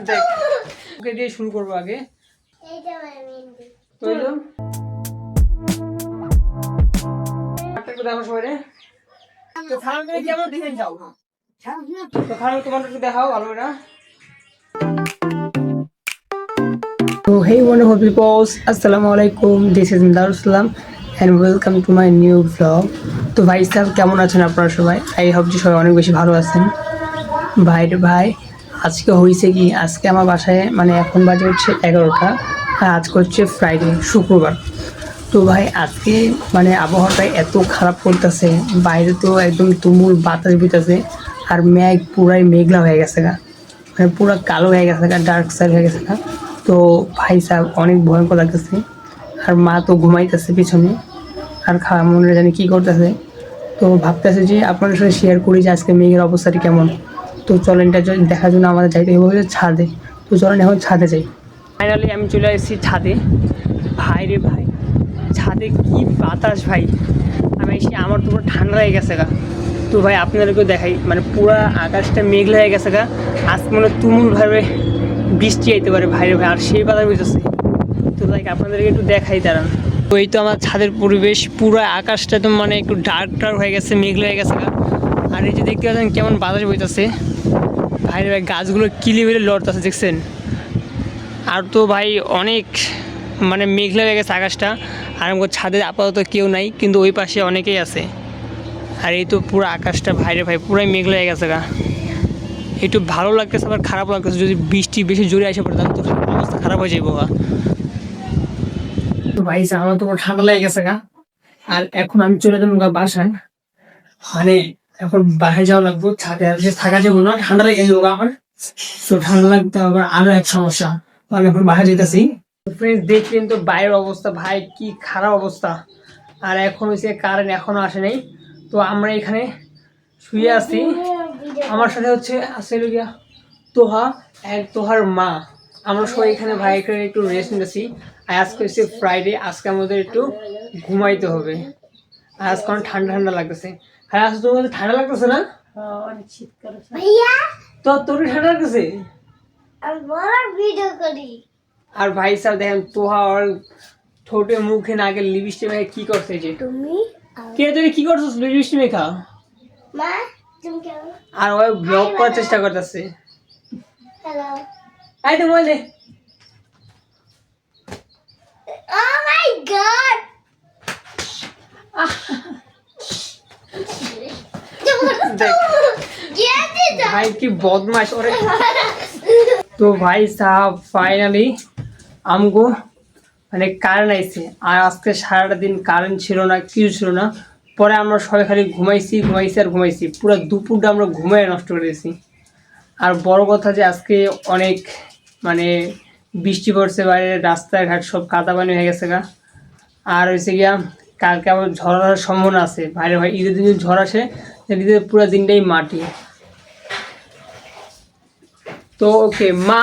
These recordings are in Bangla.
দেখ ওকে দিয়ে শুরু করবো আগে তো দেখো সবাই রে তো খারাপ কেমন ডিজাইন চাও তো খারাপ তোমার একটু দেখাও ভালো না তো hey wonderful people assalamu alaikum this is Darussalam and welcome to my new vlog তো ভাই সাহেব কেমন আছেন আপনারা সবাই আই হোপ যে সবাই অনেক বেশি ভালো আছেন ভাই আজকে হয়েছে কি আজকে আমার বাসায় মানে এখন বাজে হচ্ছে 11টা আর আজকে হচ্ছে ফ্রাইডে শুক্রবার তো ভাই আজকে মানে আবহাওয়াটা এত খারাপ করতেছে বাইরে তো একদম তুমুল বাতাস বিতাছে আর মেঘ পুরাই মেঘলা হয়ে গেছে গা মানে পুরো কালো হয়ে গেছে গা ডার্ক সাইড হয়ে গেছে গা তো ভাই সাহেব অনেক ভয়ঙ্কর লাগতেছে আর মা তো ঘুমাইতেছে পিছনে আর খাওয়া মনে জানি কী করতেছে তো ভাবতেছে যে আপনাদের সাথে শেয়ার করি যে আজকে মেঘের অবস্থাটি কেমন তো চলেন এটা দেখার জন্য আমাদের যাইতে হবে ছাদে তো চলেন এখন ছাদে যাই ফাইনালি আমি চলে এসেছি ছাদে ভাই রে ভাই ছাদে কি বাতাস ভাই আমি এসে আমার তো পুরো ঠান্ডা হয়ে গেছে গা তো ভাই আপনাদেরকেও দেখাই মানে পুরো আকাশটা মেঘলা হয়ে গেছে গা আজকে মানে তুমুলভাবে বৃষ্টি আইতে পারে ভাই রে ভাই আর সেই বাতাস বুঝতেছে তো ভাই আপনাদেরকে একটু দেখাই দাঁড়ান তো এই তো আমার ছাদের পরিবেশ পুরো আকাশটা তো মানে একটু ডার্ক হয়ে গেছে মেঘলা হয়ে গেছে গা আর এই যে দেখতে পাচ্ছেন কেমন বাতাস বইতেছে ভাই রে ভাই গাছগুলো কিলি বেলে লড়তেছে দেখছেন আর তো ভাই অনেক মানে মেঘলা হয়ে গেছে আকাশটা আর আমার ছাদে আপাতত কেউ নাই কিন্তু ওই পাশে অনেকেই আছে আর এই তো পুরো আকাশটা ভাইরে ভাই পুরাই মেঘলা হয়ে গেছে গা একটু ভালো লাগতেছে আবার খারাপ লাগতেছে যদি বৃষ্টি বেশি জোরে আসে পড়ে তো অবস্থা খারাপ হয়ে যাবো গা তো ভাই আমার তো ঠান্ডা লেগে গেছে গা আর এখন আমি চলে যাবো গা বাসায় মানে এখন বাসায় যাওয়া লাগবো ছাদে আর থাকা যাবো না ঠান্ডা লেগে যাবো আমার তো ঠান্ডা লাগতে আবার আরো এক সমস্যা আমি এখন বাসায় যেতেছি ফ্রেন্ডস দেখলেন তো বাইরের অবস্থা ভাই কি খারাপ অবস্থা আর এখন হচ্ছে কারেন্ট এখনো আসে নাই তো আমরা এখানে শুয়ে আছি আমার সাথে হচ্ছে আছে গিয়া তোহা আর তোহার মা আমরা সবাই এখানে ভাই এখানে একটু রেস্ট নিতেছি আর আজকে হচ্ছে ফ্রাইডে আজকে আমাদের একটু ঘুমাইতে হবে আর আজকে অনেক ঠান্ডা ঠান্ডা লাগতেছে হ্যাঁ আজকে তোমার ঠান্ডা লাগতেছে না অনেক শীতকাল তো তোর ঠান্ডা লাগতেছে আর ভাই সাহেব দেখেন তোহা আর ঠোঁটে মুখে নাকে লিপস্টিক মেখে কি করছে যে তুমি কি করছিস লিপস্টিক মেখা মা তুমি কেমন আর ওই ব্লগ করার চেষ্টা করতেছে হ্যালো আই তো বলে ও মাই গড ভাই কি বদমাশ ওরে তো ভাই সাহেব ফাইনালি আমগো মানে কারেন্ট আইছে আর আজকে সারাটা দিন কারেন্ট ছিল না কিছু ছিল না পরে আমরা সবাই খালি ঘুমাইছি পুরো দুপুরটা আমরা ঘুমাই নষ্ট করে দিয়েছি আর বড় কথা যে আজকে অনেক মানে বৃষ্টি পড়ছে বাইরে রাস্তাঘাট সব কাদা পানি হয়ে গেছে গা আর হয়েছে গিয়া কালকে আবার ঝড় আসার সম্ভাবনা আছে বাইরে ভাই ঈদের দিন ঝড় আসে ঈদের পুরো দিনটাই মাটি তো ওকে মা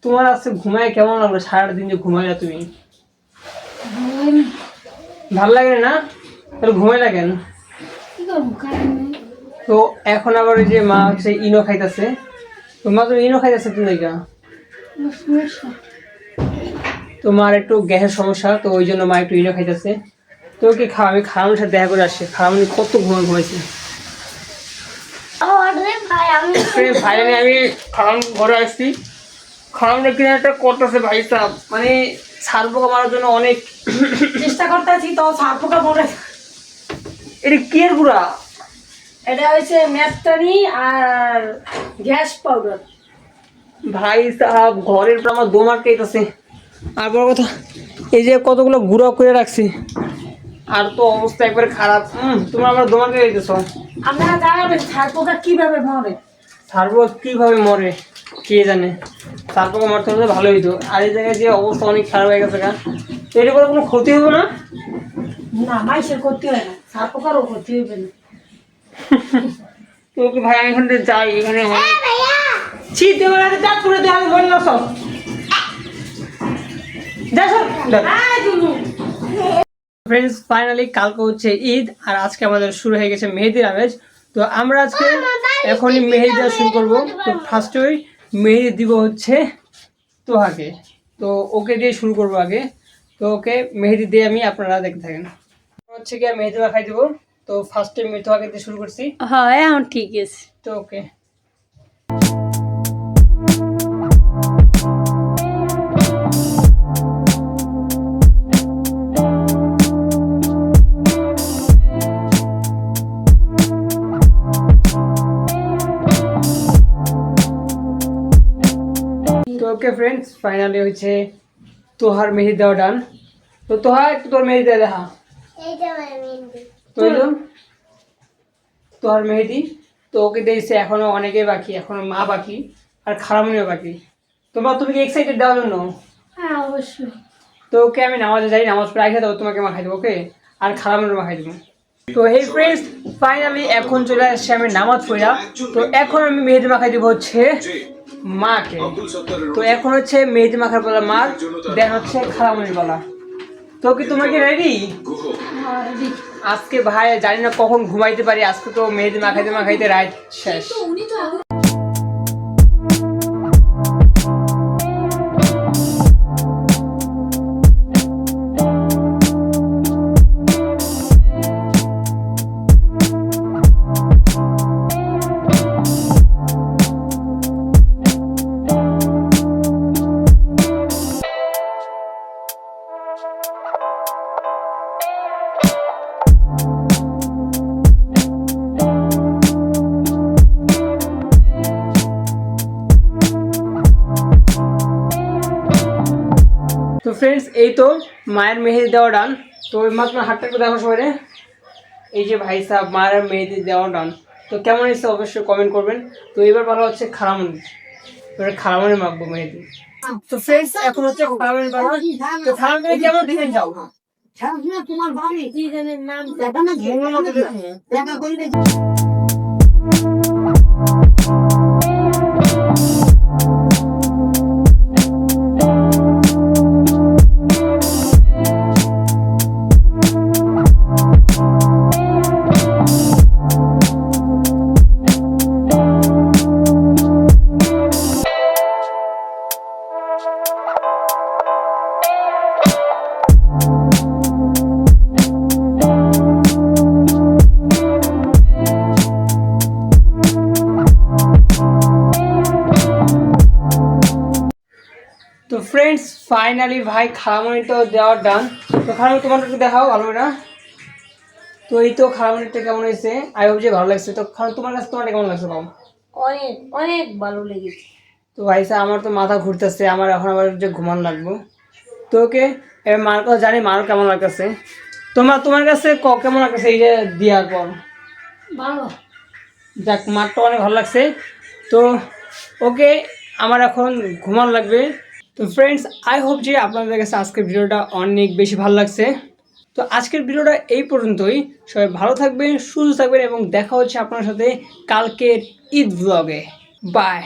তোমার আজকে ঘুমায় কেমন লাগলো সারাদিন যে ঘুমাইলা তুমি ভাল লাগে না তাহলে ঘুমাই লাগেন তো এখন আবার ওই যে মা হচ্ছে ইনো খাইতেছে তো মা তো ইনো খাইতেছে তুমি তোমার একটু গ্যাসের সমস্যা তো ওই জন্য মা একটু ইনো খাইতেছে তো কি খাওয়া আমি খাওয়ানোর সাথে দেখা করে আসছি খাওয়ানো কত ঘুমাইছে ফাইনালি আমি খাওয়ান ঘরে আসছি খাওয়ানোর কিনে একটা করতেছে ভাই সাহেব মানে সার পোকা মারার জন্য অনেক চেষ্টা করতেছি তো সার পোকা মরে এটা কি এর গুঁড়া এটা হচ্ছে মেস্টানি আর গ্যাস পাউডার ভাই সাহেব ঘরের পর আমার দোমার কেটেছে আর বড় কথা এই যে কতগুলো গুঁড়া করে রাখছি আর তো অবস্থা একবারে খারাপ তোমরা আমার দোমার কে দিতেছ আপনারা জানাবেন সার পোকা কিভাবে মরে সার পোকা কিভাবে মরে কে জানে সার পোকা মরতে হলে ভালো হইতো আর এই জায়গায় যে অবস্থা অনেক খারাপ হয়ে গেছে গা এর করে কোনো ক্ষতি হবে না না মাইসের ক্ষতি হয় না সার পোকারও ক্ষতি হবে না তো ভাই আমি এখান থেকে যাই এখানে শীত দেওয়ার আগে যা করে দেওয়া আমি বললাম সব ফ্রেন্ডস ফাইনালি কালকে হচ্ছে ঈদ আর আজকে আমাদের শুরু হয়ে গেছে মেহেদির আমেজ তো আমরা আজকে এখনই মেহেদি দেওয়া শুরু করবো তো ফার্স্টে মেহেদি দিব হচ্ছে তোহাকে। তো ওকে দিয়ে শুরু করবো আগে। তো ওকে মেহেদি দিয়ে আমি, আপনারা দেখতে থাকেন। হচ্ছে কি মেহেদি মাখাই দিব। তো ফার্স্টে তোহাকে দিয়ে শুরু করছি। হ্যাঁ এখন ঠিক আছে। তো ওকে তো ওকে ফ্রেন্ডস, ফাইনালি হচ্ছে তোহার মেহেদি দেওয়া ডান। তো তোহা একটু তোর মেহেদি দিয়ে দেখা। তো এলো তোহার মেহেদি। তো ওকে দিয়েছে, এখনো অনেকে বাকি, এখনো মা বাকি আর খালামনিও বাকি। তুমি কি এক্সাইটেড দেওয়ার জন্য? হ্যাঁ অবশ্যই। তো ওকে আমি নামাজে যাই, নামাজ পড়ে আগে দেবো, তোমাকে মাখাই দেবো ওকে, আর খালামনিও মাখাই দেবো। তো হেই ফ্রেন্ডস, ফাইনালি এখন চলে আসছে আমি নামাজ পড়া। তো এখন আমি মেহেদি মাখাই দেবো হচ্ছে মাকে। তো এখন হচ্ছে মেহেদি মাখার পালা মার, দেন হচ্ছে খালামনির পালা। তো কি তোমরা কি রেডি? আজকে ভাই জানি না কখন ঘুমাইতে পারি, আজকে তো মেহেদি মাখাইতে মাখাইতে রাত শেষ। তো ফ্রেন্ডস, এই তো মায়ের মেহেদি দেওয়া ডান। তো ওই মাত্র হাতটা একটু দেখো সবাই। এই যে ভাই সাহেব, মায়ের মেহেদি দেওয়া ডান। তো কেমন এসছে অবশ্যই কমেন্ট করবেন। তো এবার ভালো হচ্ছে খালামনি, এবার খালামনি মাখবো মেহেদি। তো ফ্রেন্ডস, এখন হচ্ছে খালামনি পালা। তো খালামনি কেমন ডিজাইন চাও? তোমার বাড়ি ডিজাইনের নাম দেখা করে তো ফ্রেন্ডস, ফাইনালি ভাই খালামনিটা দেওয়ার ডান। তো খালামনি তোমার একটু দেখাও ভালো না? তো এই তো খালামনিটা কেমন হয়েছে, আই হোপ যে ভালো লাগছে। তো তোমার কাছে তোমারটা কেমন লাগছে কম? অনেক অনেক ভালো লেগেছে। তো ভাই সাহেব, আমার তো মাথা ঘুরতেছে, আমার এখন আবার যে ঘুমান লাগবো। তো ওকে, এবার মার কথা জানি, মারও কেমন লাগতেছে। তোমার কাছে কেমন লাগতেছে এই যে দেওয়ার পর? ভালো। যাক, মারটা অনেক ভালো লাগছে। তো ওকে, আমার এখন ঘুমান লাগবে। তো ফ্রেন্ডস, আই হোপ যে আপনাদের কাছে আজকের ভিডিওটা অনেক বেশি ভালো লাগছে। তো আজকের ভিডিওটা এই পর্যন্তই। সবাই ভালো থাকবেন, সুস্থ থাকবেন এবং দেখা হচ্ছে আপনার সাথে কালকের ঈদ ব্লগে। বাই।